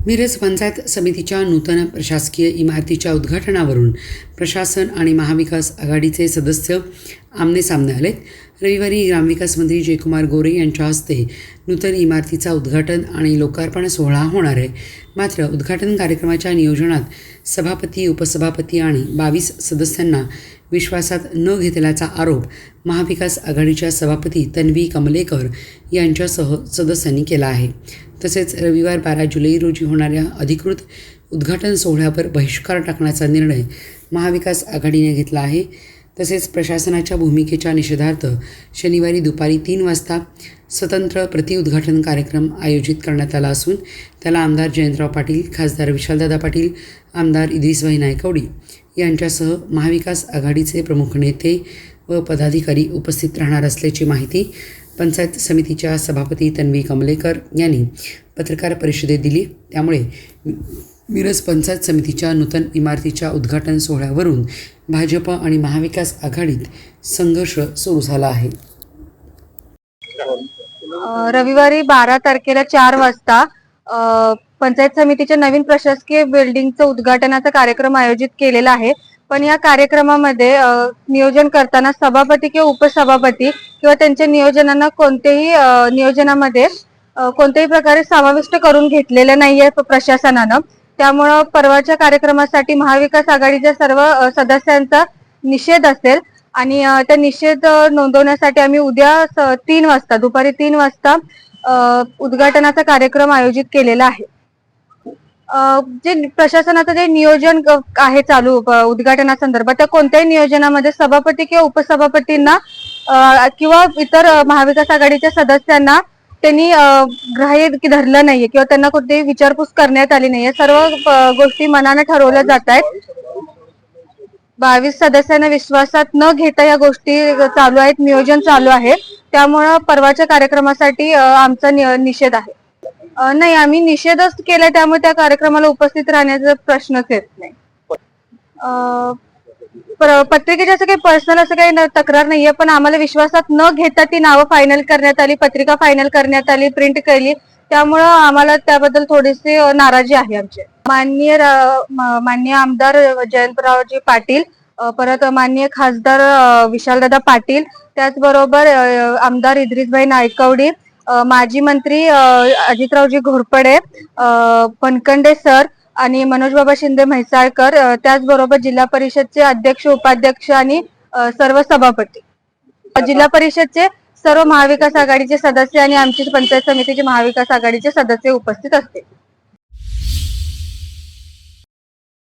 मिरज पंचायत समितीच्या नूतन प्रशासकीय इमारतीच्या उद्घाटनावरून प्रशासन आणि महाविकास आघाडीचे सदस्य आमनेसामने आलेत. रविवारी ग्रामविकास मंत्री जयकुमार गोरे यांच्या हस्ते नूतन इमारतीचा उद्घाटन आणि लोकार्पण सोहळा होणार आहे. मात्र उद्घाटन कार्यक्रमाच्या नियोजनात सभापती, उपसभापती आणि 22 सदस्यांना विश्वासात न घेतल्याचा आरोप महाविकास आघाडीच्या सभापती तन्वी कमलेकर यांच्यासह सदस्यांनी केला आहे. तसेच रविवार 12 जुलै रोजी होणाऱ्या अधिकृत उद्घाटन सोहळ्यावर बहिष्कार टाकण्याचा निर्णय महाविकास आघाडीने घेतला आहे. तसेच प्रशासनाच्या भूमिकेच्या निषेधार्थ शनिवारी दुपारी 3 वाजता स्वतंत्र प्रतिउद्घाटन कार्यक्रम आयोजित करण्यात आला असून त्याला आमदार जयंतराव पाटील, खासदार विशालदादा पाटील, आमदार इद्रिसभाई नायकवडी यांच्यासह महाविकास आघाडीचे प्रमुख नेते व पदाधिकारी उपस्थित राहणार असल्याची माहिती पंचायत समितीच्या सभापती तन्वी कमलेकर यांनी पत्रकार परिषदेत दिली. त्यामुळे मिरज पंचायत समितीच्या नूतन इमारतीच्या उद्घाटन सोहळ्यावरून भाजप आणि महाविकास आघाडीत संघर्ष सुरू झाला आहे. रविवारी 12 तारखेला 4 वाजता पंचायत समितीच्या नवीन प्रशासकीय बिल्डिंगचं उद्घाटनाचा कार्यक्रम आयोजित केलेला आहे. पण या कार्यक्रमामध्ये नियोजन करताना सभापती किंवा उपसभापती किंवा त्यांच्या नियोजनांना नियोजनामध्ये कोणत्याही प्रकारे समाविष्ट करून घेतलेलं नाहीये प्रशासनानं. त्यामुळं परवाच्या कार्यक्रमासाठी महाविकास आघाडीच्या सर्व सदस्यांचा निषेध असेल आणि त्या निषेध नोंदवण्यासाठी आम्ही उद्या 3 वाजता दुपारी 3 वाजता उद्घाटनाचा कार्यक्रम आयोजित केलेला आहे. जे प्रशासनाचं जे नियोजन आहे चालू उद्घाटनासंदर्भात, त्या कोणत्याही नियोजनामध्ये सभापती किंवा उपसभापतींना किंवा इतर महाविकास आघाडीच्या सदस्यांना त्यांनी ग्राह्य धरलं नाहीये किंवा त्यांना कोणतीही विचारपूस करण्यात आली नाहीये. सर्व गोष्टी मनाने ठरवल्या जात आहेत. 22 सदस्यांना विश्वासात न घेता या गोष्टी चालू आहेत, नियोजन चालू आहे. त्यामुळं परवाच्या कार्यक्रमासाठी आमचा निषेध आहे. नाही, आम्ही निषेधच केला, त्यामुळे त्या कार्यक्रमाला उपस्थित राहण्याचा प्रश्नच येत नाही. पत्रिकेची असं काही पर्सनल असं काही तक्रार नाहीये, पण आम्हाला विश्वासात न घेता ती नावं फायनल करण्यात आली, पत्रिका फायनल करण्यात आली, प्रिंट केली. त्यामुळं आम्हाला त्याबद्दल थोडीशी नाराजी आहे आमची. माननीय आमदार जयंतरावजी पाटील, परत माननीय खासदार विशालदादा पाटील, त्याचबरोबर आमदार इद्रिसभाई नायकवडी, माजी मंत्री अजितरावजी घोरपडे, पनकंडे सर आणि मनोजबाबा शिंदे म्हैसाळकर, त्याचबरोबर जिल्हा परिषदचे अध्यक्ष, उपाध्यक्ष आणि सर्व सभापती, जिल्हा परिषदचे सर्व महाविकास आघाडीचे सदस्य आणि आमची पंचायत समितीचे महाविकास आघाडीचे सदस्य उपस्थित असतील.